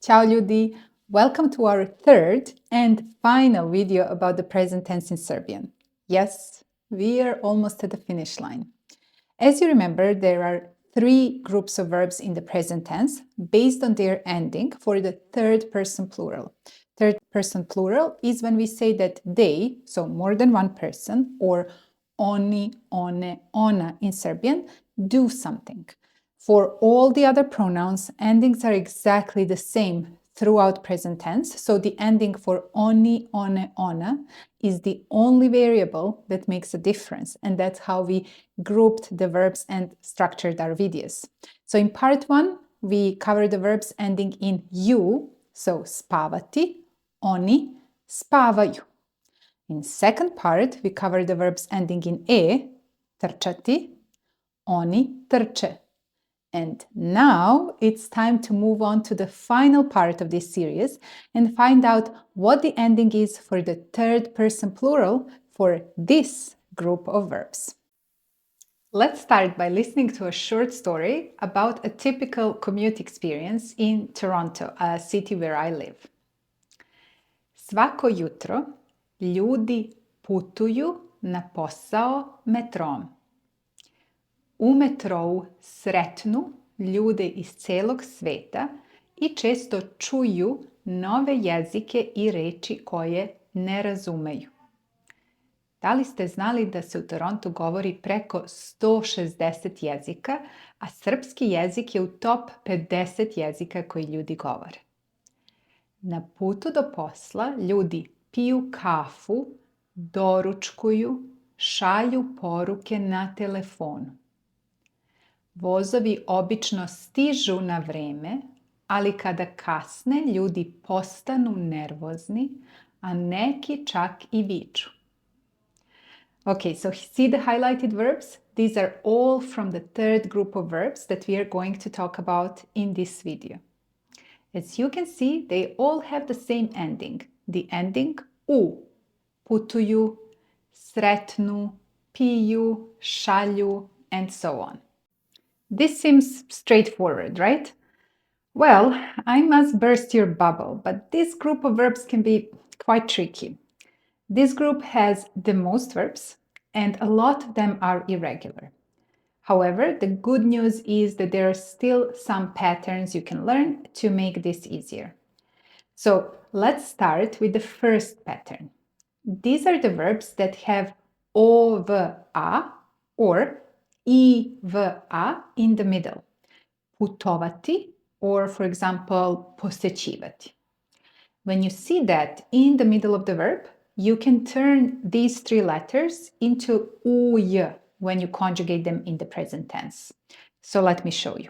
Ciao ljudi! Welcome to our third and final video about the present tense in Serbian. Yes, we are almost at the finish line. As you remember, there are three groups of verbs in the present tense based on their ending for the third person plural. Third person plural is when we say that they, so more than one person, or oni, one, ona in Serbian, do something. For all the other pronouns, endings are exactly the same throughout present tense. So the ending for oni, one, ona is the only variable that makes a difference. And that's how we grouped the verbs and structured our videos. So in part one, we covered the verbs ending in u, so spavati, oni, spavaju. In second part, we covered the verbs ending in e, trčati, oni trče. And now it's time to move on to the final part of this series and find out what the ending is for the third person plural for this group of verbs. Let's start by listening to a short story about a typical commute experience in Toronto, a city where I live. Svako jutro ljudi putuju na posao metrom. U metrou sretnu ljude iz celog sveta i često čuju nove jezike i reči koje ne razumeju. Da li ste znali da se u Torontu govori preko 160 jezika, a srpski jezik je u top 50 jezika koji ljudi govore? Na putu do posla ljudi piju kafu, doručkuju, šalju poruke na telefonu. Vozovi obično stižu na vreme, ali kada kasne ljudi postanu nervozni, a neki čak i viču. Okay, so see the highlighted verbs? These are all from the third group of verbs that we are going to talk about in this video. As you can see, they all have the same ending, the ending u. Putuju, sretnu, piju, šalju, and so on. This seems straightforward, right? Well, I must burst your bubble, but this group of verbs can be quite tricky. This group has the most verbs, and a lot of them are irregular. However, the good news is that there are still some patterns you can learn to make this easier. So let's start with the first pattern. These are the verbs that have OVA or IVA in the middle. Putovati, or for example, posećivati. When you see that in the middle of the verb, you can turn these three letters into uj when you conjugate them in the present tense. So let me show you.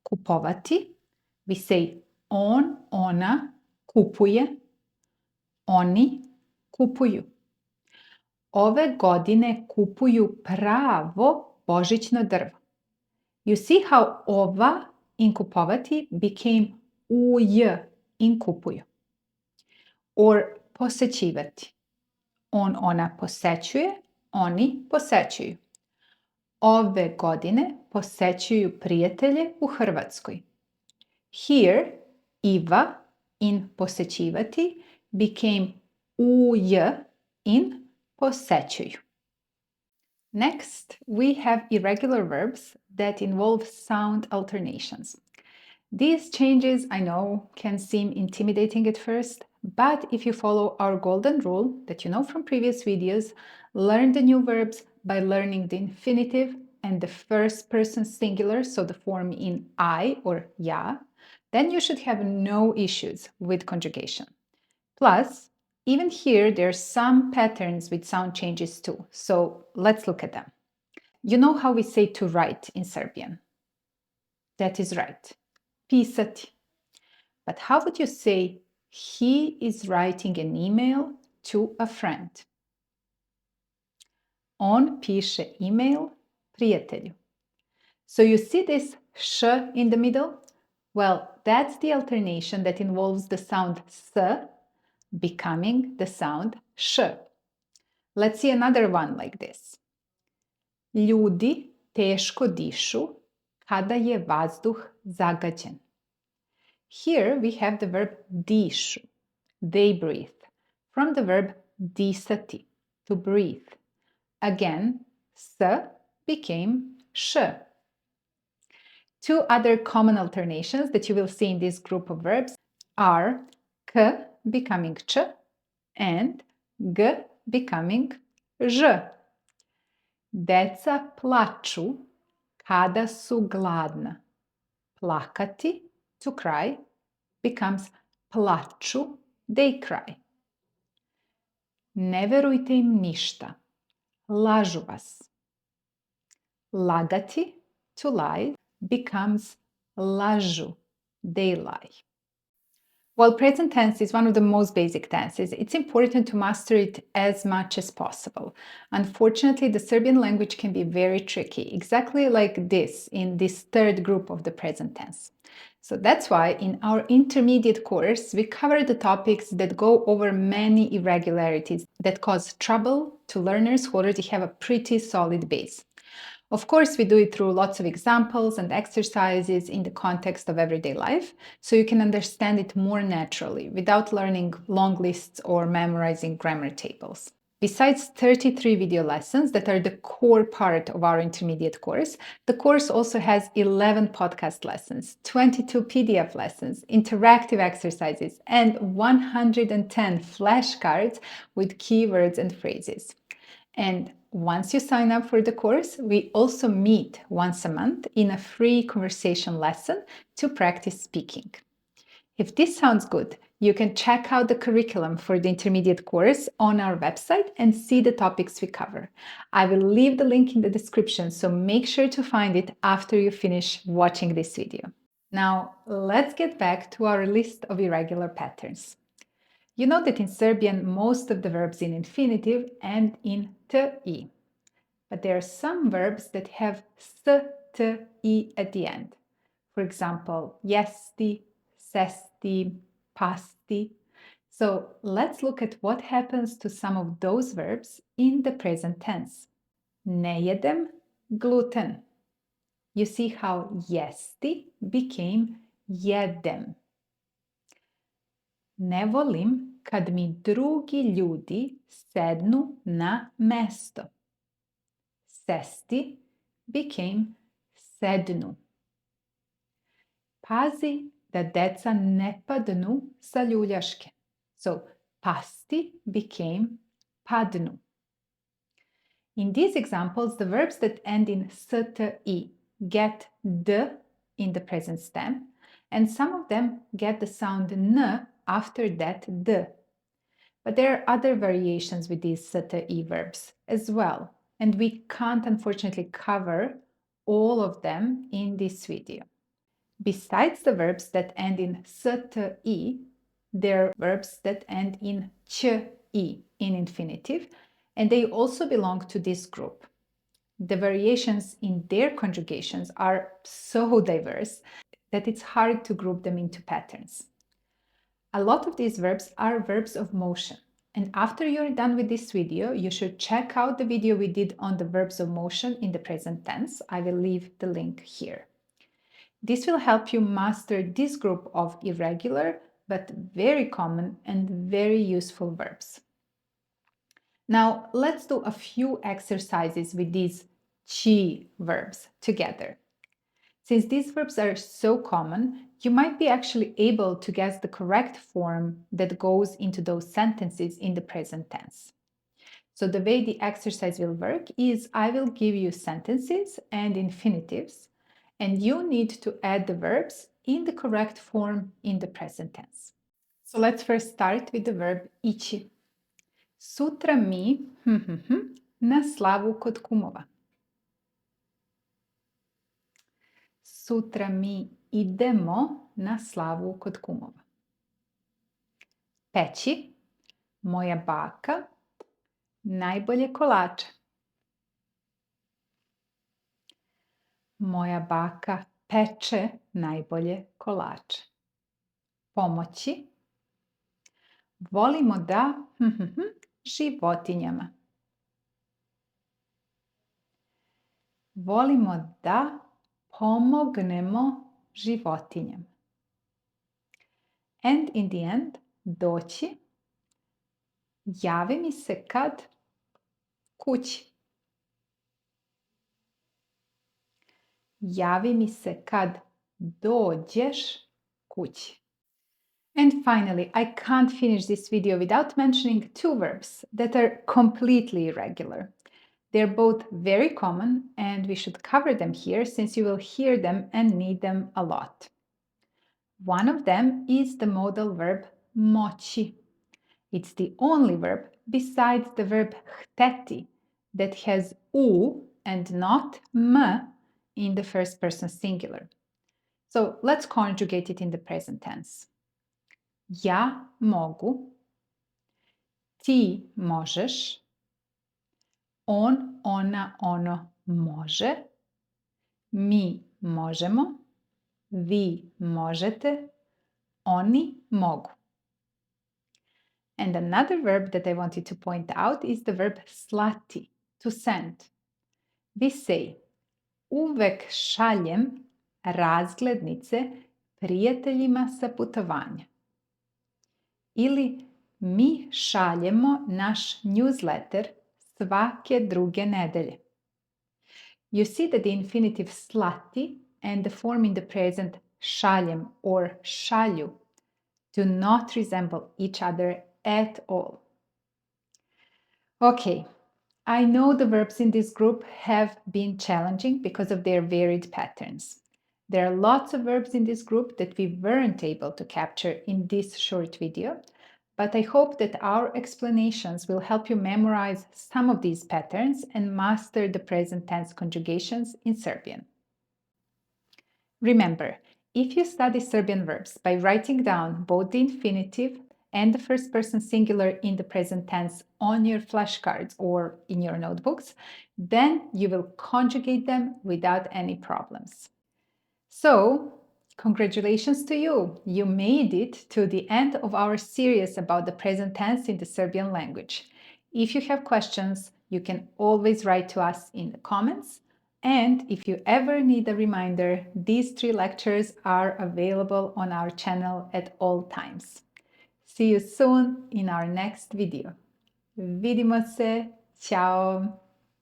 Kupovati, we say on, ona, kupuje, oni, kupuju. Ove godine kupuju pravo božićno drvo. You see how ova in kupovati became uj in kupuju. Or posećivati. On, ona posećuje, oni posećuju. Ove godine posećuju prijatelje u Hrvatskoj. Here, iva in posećivati became uj in posećuju. Next, we have irregular verbs that involve sound alternations. These changes, I know, can seem intimidating at first, but if you follow our golden rule that you know from previous videos, learn the new verbs by learning the infinitive and the first person singular, so the form in I or ja, then you should have no issues with conjugation. Plus, even here, there are some patterns with sound changes too, so let's look at them. You know how we say to write in Serbian? That is right. Pisati. But how would you say he is writing an email to a friend? On piše email prijatelju. So you see this sh in the middle? Well, that's the alternation that involves the sound s becoming the sound sh. Let's see another one like this. Ljudi teško dišu kada je vazduh zagađen. Here we have the verb dišu, they breathe, from the verb disati, to breathe. Again, s became š. Two other common alternations that you will see in this group of verbs are k becoming č and g becoming ž. Deca plaču kada su gladna. Plakati, to cry, becomes plaču, they cry. Ne verujte im ništa. Lažu vas. Lagati, to lie, becomes lažu, they lie. While present tense is one of the most basic tenses, it's important to master it as much as possible. Unfortunately, the Serbian language can be very tricky, exactly like this in this third group of the present tense. So that's why in our intermediate course, we cover the topics that go over many irregularities that cause trouble to learners who already have a pretty solid base. Of course, we do it through lots of examples and exercises in the context of everyday life, so you can understand it more naturally without learning long lists or memorizing grammar tables. Besides 33 video lessons that are the core part of our intermediate course, the course also has 11 podcast lessons, 22 PDF lessons, interactive exercises, and 110 flashcards with keywords and phrases. And once you sign up for the course, we also meet once a month in a free conversation lesson to practice speaking. If this sounds good, you can check out the curriculum for the intermediate course on our website and see the topics we cover. I will leave the link in the description, so make sure to find it after you finish watching this video. Now, let's get back to our list of irregular patterns. You know that in Serbian, most of the verbs in infinitive end in ТИ. But there are some verbs that have STI at the end. For example, jesti, sesti, pasti. So let's look at what happens to some of those verbs in the present tense. Ne jedem gluten. You see how jesti became jedem. Ne volim kad mi drugi ljudi sednu na mesto. Sesti became sednu. Pazi da deca ne padnu sa ljuljaške. So pasti became padnu. In these examples, the verbs that end in STI get d in the present stem, and some of them get the sound n after that d. But there are other variations with these STI verbs as well, and we can't unfortunately cover all of them in this video. Besides the verbs that end in STI, there are verbs that end in ća in infinitive, and they also belong to this group. The variations in their conjugations are so diverse that it's hard to group them into patterns. A lot of these verbs are verbs of motion. And after you're done with this video, you should check out the video we did on the verbs of motion in the present tense. I will leave the link here. This will help you master this group of irregular, but very common and very useful verbs. Now, let's do a few exercises with these ći verbs together. Since these verbs are so common, you might be actually able to guess the correct form that goes into those sentences in the present tense. So the way the exercise will work is I will give you sentences and infinitives, and you need to add the verbs in the correct form in the present tense. So let's first start with the verb ići. Sutra mi na slavu kod kumova. Sutra mi idemo na slavu kod kumova. Peći, moja baka, najbolje kolače. Moja baka peče najbolje kolače. Pomoći, volimo da životinjama. Volimo da pomognemo životinjama. And in the end, doći, javi mi se kad kući. Javi mi se kad dođeš kući. And finally, I can't finish this video without mentioning two verbs that are completely irregular. They're both very common and we should cover them here since you will hear them and need them a lot. One of them is the modal verb moći. It's the only verb besides the verb hteti that has u and not m in the first person singular. So let's conjugate it in the present tense. Ja mogu, ti možeš, on, ona, ono može, mi možemo, vi možete, oni mogu. And another verb that I wanted to point out is the verb slati, to send. We say, uvek šaljem razglednice prijateljima sa putovanja. Ili mi šaljemo naš newsletter svake druge nedelje. You see that the infinitive slati and the form in the present šaljem or šalju do not resemble each other at all. Okay, I know the verbs in this group have been challenging because of their varied patterns. There are lots of verbs in this group that we weren't able to capture in this short video, but I hope that our explanations will help you memorize some of these patterns and master the present tense conjugations in Serbian. Remember, if you study Serbian verbs by writing down both the infinitive and the first person singular in the present tense on your flashcards or in your notebooks, then you will conjugate them without any problems. So, congratulations to you! You made it to the end of our series about the present tense in the Serbian language. If you have questions, you can always write to us in the comments. And if you ever need a reminder, these 3 lectures are available on our channel at all times. See you soon in our next video. Vidimo se! Ćao!